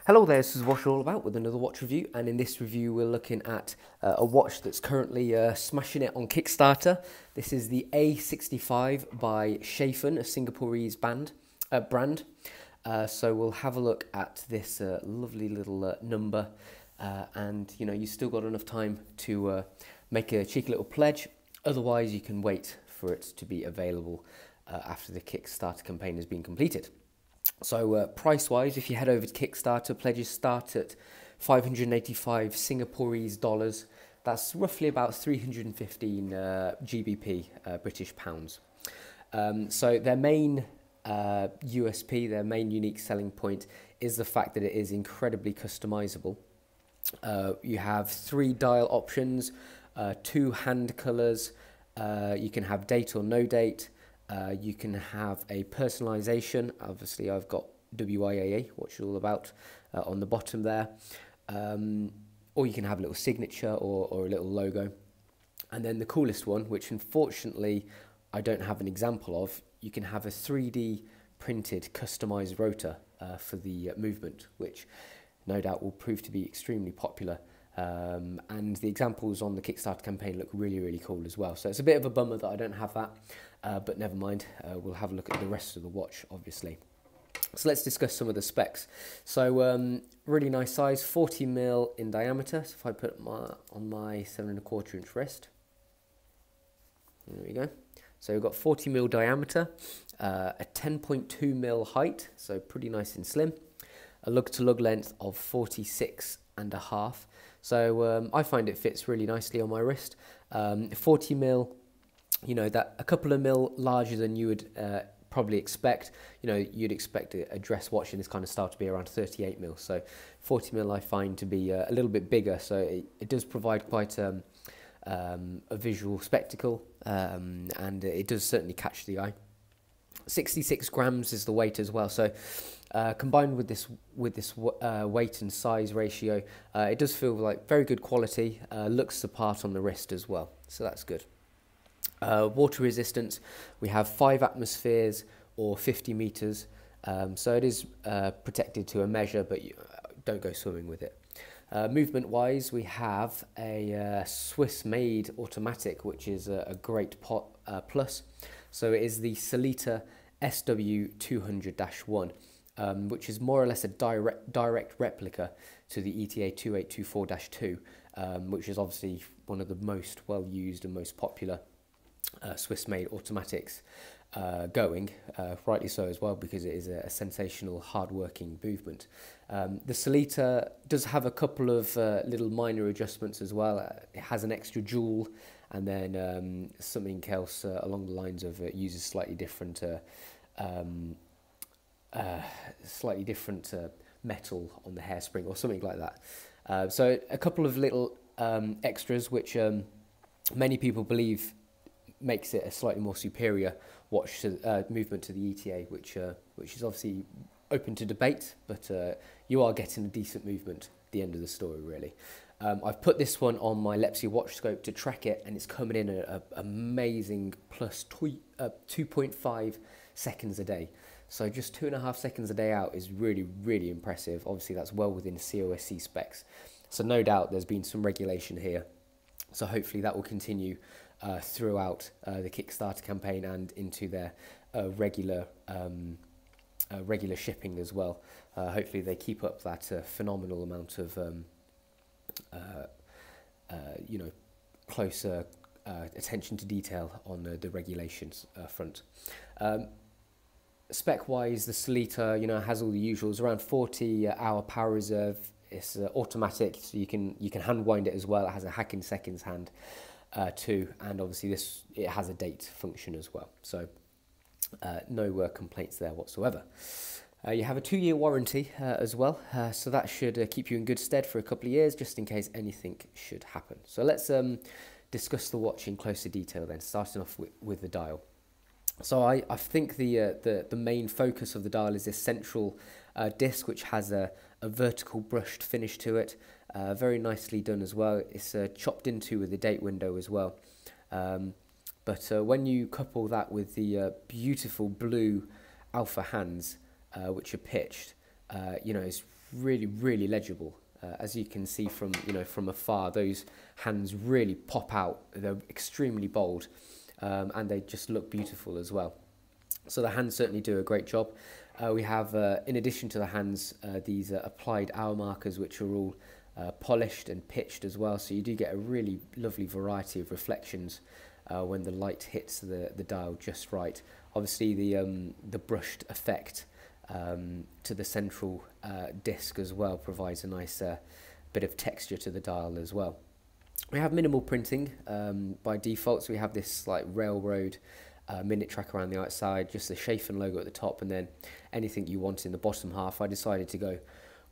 Hello there, this is Watch All About with another watch review, and in this review we're looking at a watch that's currently smashing it on Kickstarter. This is the A65 by Schaffen, a Singaporeese brand. So we'll have a look at this lovely little number, and you still got enough time to make a cheeky little pledge. Otherwise you can wait for it to be available after the Kickstarter campaign has been completed. So price-wise, if you head over to Kickstarter, pledges start at 585 Singaporeese dollars. That's roughly about 315 GBP, British pounds. So their main USP, their main unique selling point, is the fact that it is incredibly customizable. You have 3 dial options, 2 hand colors. You can have date or no date. You can have a personalization. Obviously, I've got WIAA, Watch All About, on the bottom there. Or you can have a little signature or a little logo. And then the coolest one, which unfortunately I don't have an example of, you can have a 3D printed customized rotor for the movement, which no doubt will prove to be extremely popular. And the examples on the Kickstarter campaign look really, really cool as well. So it's a bit of a bummer that I don't have that, but never mind. We'll have a look at the rest of the watch, obviously. So let's discuss some of the specs. So really nice size, 40mm in diameter. So if I put it on my 7¼ inch wrist, there we go. So we've got 40mm diameter, a 10.2mm height, so pretty nice and slim. A lug-to-lug length of 46.5. So I find it fits really nicely on my wrist. 40mm, that a couple of mil larger than you would probably expect. You'd expect a dress watch in this kind of style to be around 38mm. So 40mm I find to be a little bit bigger. So it does provide quite a visual spectacle, and it does certainly catch the eye. 66 grams is the weight as well. So combined with this weight and size ratio, it does feel like very good quality. Looks the part on the wrist as well, so that's good. Water resistance, we have 5 atmospheres or 50 meters. So it is protected to a measure, but you don't go swimming with it. Movement wise, we have a Swiss-made automatic, which is a great plus. So it is the Sellita SW200-1, which is more or less a direct replica to the ETA 2824-2, which is obviously one of the most well-used and most popular Swiss-made automatics going, rightly so as well, because it is a sensational, hard-working movement. The Sellita does have a couple of little minor adjustments as well. It has an extra jewel, and then something else along the lines of it uses slightly different metal on the hairspring or something like that. So a couple of little extras which many people believe makes it a slightly more superior watch to, movement to the ETA, which is obviously open to debate, but you are getting a decent movement at the end of the story, really. I've put this one on my Lepsy watch scope to track it, and it's coming in at an amazing plus 2.5 seconds a day. So just 2.5 seconds a day out is really, really impressive. Obviously, that's well within COSC specs. So no doubt there's been some regulation here. So hopefully that will continue throughout the Kickstarter campaign and into their regular shipping as well. Hopefully they keep up that phenomenal amount of closer attention to detail on the regulations front. Spec-wise, the Sellita, has all the usuals, around 40-hour power reserve. It's automatic, so you can hand wind it as well. It has a hack in seconds hand too, and obviously it has a date function as well. So no complaints there whatsoever. You have a 2-year warranty as well, so that should keep you in good stead for a couple of years, just in case anything should happen. So let's discuss the watch in closer detail then, starting off with the dial. So I think the main focus of the dial is this central disc, which has a vertical brushed finish to it, very nicely done as well. It's chopped into with the date window as well. But when you couple that with the beautiful blue alpha hands, which are pitched, you know, it's really legible. As you can see from, you know, from afar, those hands really pop out. They're extremely bold, and they just look beautiful as well. So the hands certainly do a great job. We have, in addition to the hands, these applied hour markers, which are all polished and pitched as well. So you do get a really lovely variety of reflections when the light hits the dial just right. Obviously, the brushed effect to the central disc as well provides a nice bit of texture to the dial as well. We have minimal printing by default, so we have this like railroad minute track around the outside, just the Schaffen logo at the top, and then anything you want in the bottom half. I decided to go,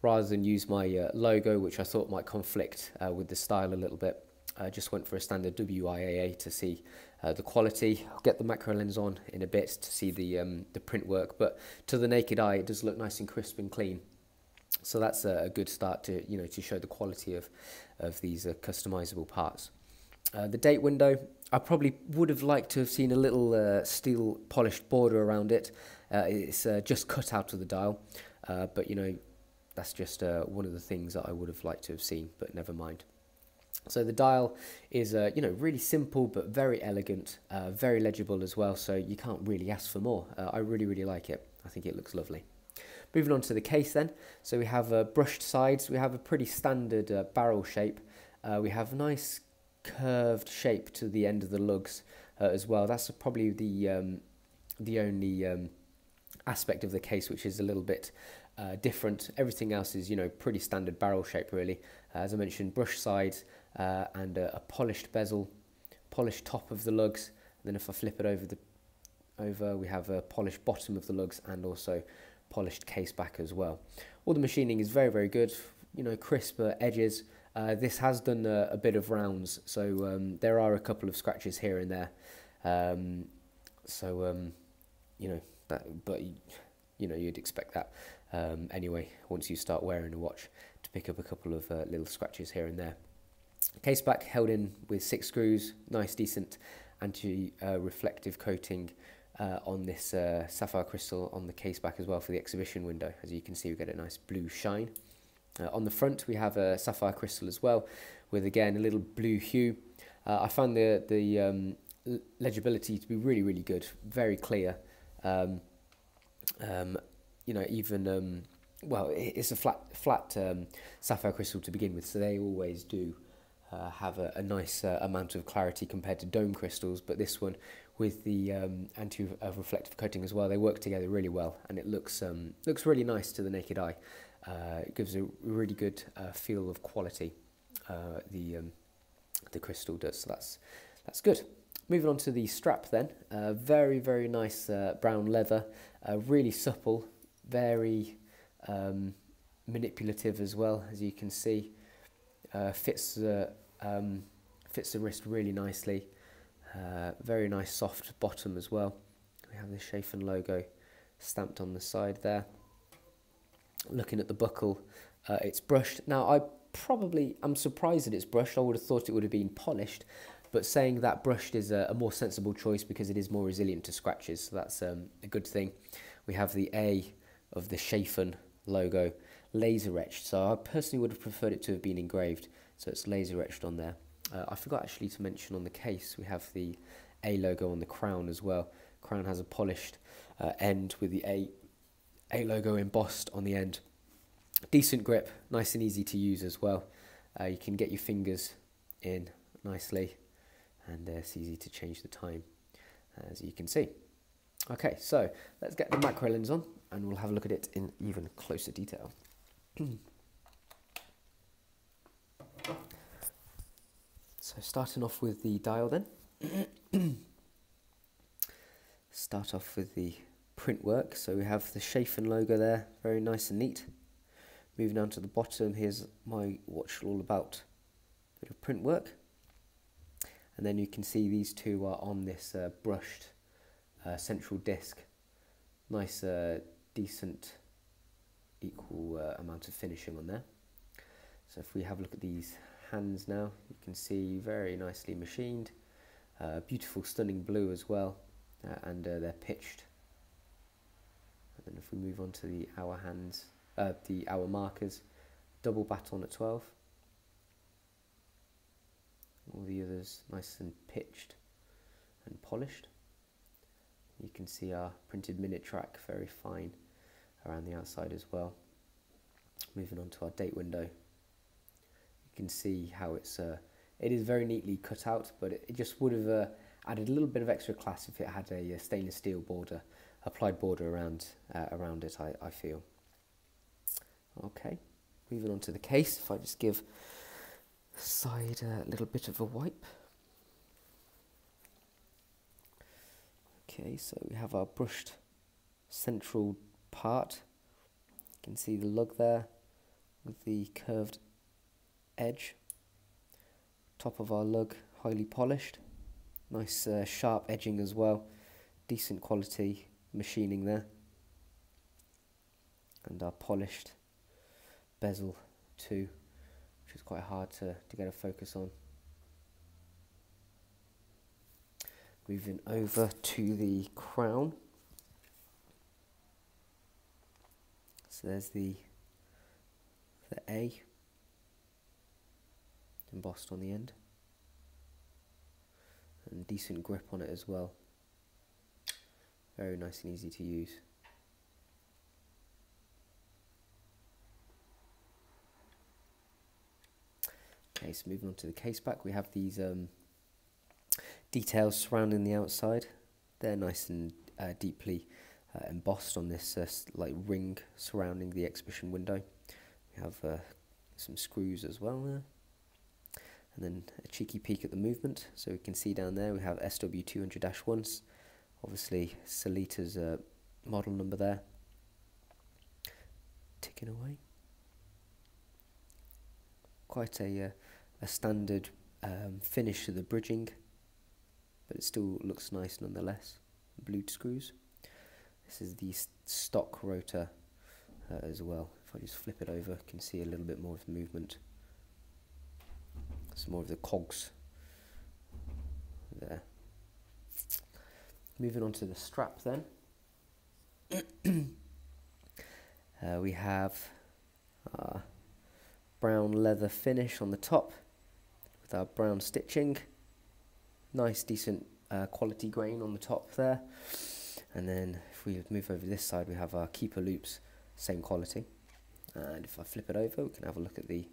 rather than use my logo, which I thought might conflict with the style a little bit, I just went for a standard WIAA to see the quality. I'll get the macro lens on in a bit to see the print work, but to the naked eye it does look nice and crisp and clean. So that's a good start to, you know, to show the quality of these customizable parts. The date window, I probably would have liked to have seen a little steel polished border around it. It's just cut out of the dial, but you know, that's just one of the things that I would have liked to have seen, but never mind. So the dial is, you know, really simple but very elegant, very legible as well, so you can't really ask for more. I really like it. I think it looks lovely. Moving on to the case then. So we have brushed sides. We have a pretty standard barrel shape. We have a nice curved shape to the end of the lugs as well. That's probably the only aspect of the case which is a little bit different. Everything else is, you know, pretty standard barrel shape really. As I mentioned, brushed sides and a polished bezel, polished top of the lugs. And then if I flip it over, we have a polished bottom of the lugs and also polished case back as well. All the machining is very good, you know, crisp edges. This has done a bit of rounds, so there are a couple of scratches here and there. You know, but you know, you'd expect that anyway once you start wearing a watch, to pick up a couple of little scratches here and there. Case back held in with 6 screws, nice decent anti-reflective coating on this sapphire crystal on the case back as well for the exhibition window. As you can see, we get a nice blue shine. On the front we have a sapphire crystal as well, with again a little blue hue. I found the legibility to be really good, very clear. You know, even well, it's a flat sapphire crystal to begin with, so they always do have a nice amount of clarity compared to dome crystals, but this one with the anti-reflective coating as well, they work together really well, and it looks really nice to the naked eye. It gives a really good feel of quality. The crystal does, so that's good. Moving on to the strap then, very nice brown leather, really supple, very manipulative as well, as you can see. Fits the wrist really nicely. Very nice soft bottom as well. We have the Schaffen logo stamped on the side there. Looking at the buckle, it's brushed. Now I'm surprised that it's brushed. I would have thought it would have been polished, but saying that brushed is a more sensible choice because it is more resilient to scratches, so that's a good thing. We have the A of the Schaffen logo laser etched, so I personally would have preferred it to have been engraved, so it's laser etched on there. I forgot actually to mention on the case we have the A logo on the crown as well. Crown has a polished end with the A logo embossed on the end. Decent grip, nice and easy to use as well. You can get your fingers in nicely, and it's easy to change the time, as you can see. Okay, so let's get the macro lens on and we'll have a look at it in even closer detail. So starting off with the dial then. Start off with the print work. So we have the Schaffen logo there, very nice and neat. Moving down to the bottom, here's my watch all about. Bit of print work. And then you can see these two are on this brushed central disc. Nice, decent, equal amount of finishing on there. So if we have a look at these hands now, you can see very nicely machined. Beautiful, stunning blue as well, and they're pitched. And then if we move on to the hour hands, the hour markers, double baton at 12. All the others nice and pitched and polished. You can see our printed minute track, very fine around the outside as well. Moving on to our date window, you can see how it is very neatly cut out, but it just would have added a little bit of extra class if it had a stainless steel border, applied border around it, I feel. Okay, moving on to the case, if I just give the side a little bit of a wipe. Okay, so we have our brushed central part. You can see the lug there with the curved edge. Top of our lug highly polished, nice sharp edging as well, decent quality machining there, and our polished bezel too, which is quite hard to get a focus on. Moving over to the crown. So there's the A embossed on the end, and decent grip on it as well. Very nice and easy to use. Okay, so moving on to the case back, we have these details surrounding the outside. They're nice and deeply embossed on this like ring surrounding the exhibition window. We have some screws as well there, and then a cheeky peek at the movement. So we can see down there we have SW200-1s, obviously Salita's model number there, ticking away. Quite a standard finish to the bridging, but it still looks nice nonetheless. Blued screws. This is the stock rotor as well. If I just flip it over, you can see a little bit more of the movement. Some more of the cogs there. Moving on to the strap then. We have our brown leather finish on the top with our brown stitching. Nice decent quality grain on the top there. And then if we move over this side, we have our keeper loops, same quality. And if I flip it over, we can have a look at the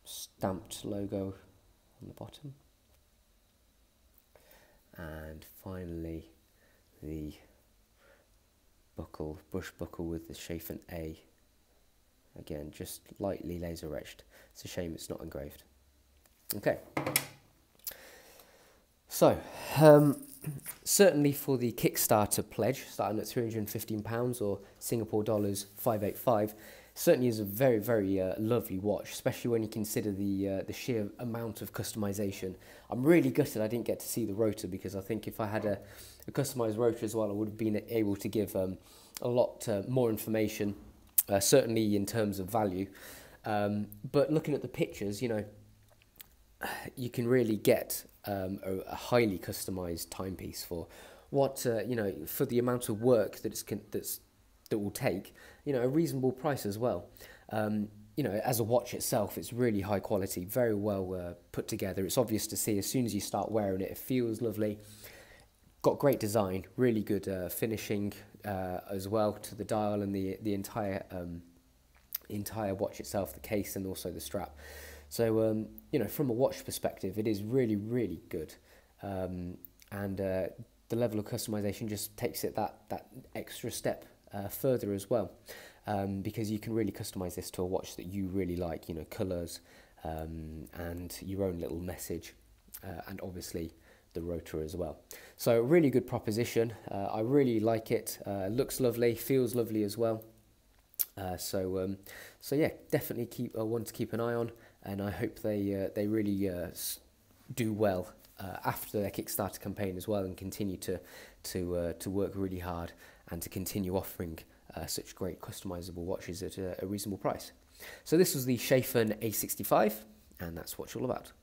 stamped logo on the bottom. And finally, the buckle, brush buckle with the Schaffen A. Again, just lightly laser etched. It's a shame it's not engraved. Okay. So, certainly for the Kickstarter pledge, starting at £315 or Singapore dollars 585, certainly is a very, very lovely watch, especially when you consider the sheer amount of customization. I'm really gutted I didn't get to see the rotor, because I think if I had a customized rotor as well, I would have been able to give a lot more information, certainly in terms of value. But looking at the pictures, you know, you can really get a highly customized timepiece for what you know, for the amount of work that that will take, you know, a reasonable price as well. You know, as a watch itself, it's really high quality, very well put together. It's obvious to see as soon as you start wearing it. It feels lovely. Got great design, really good finishing as well to the dial and the entire watch itself, the case and also the strap. So, you know, from a watch perspective, it is really, really good. And the level of customization just takes it that extra step further as well. Because you can really customize this to a watch that you really like, you know, colors and your own little message, and obviously the rotor as well. So, really good proposition. I really like it. Looks lovely, feels lovely as well. So yeah, definitely one to keep an eye on, and I hope they really do well after their Kickstarter campaign as well, and continue to work really hard and to continue offering such great customizable watches at a reasonable price. So this was the Schaffen A65, and that's what you're all about.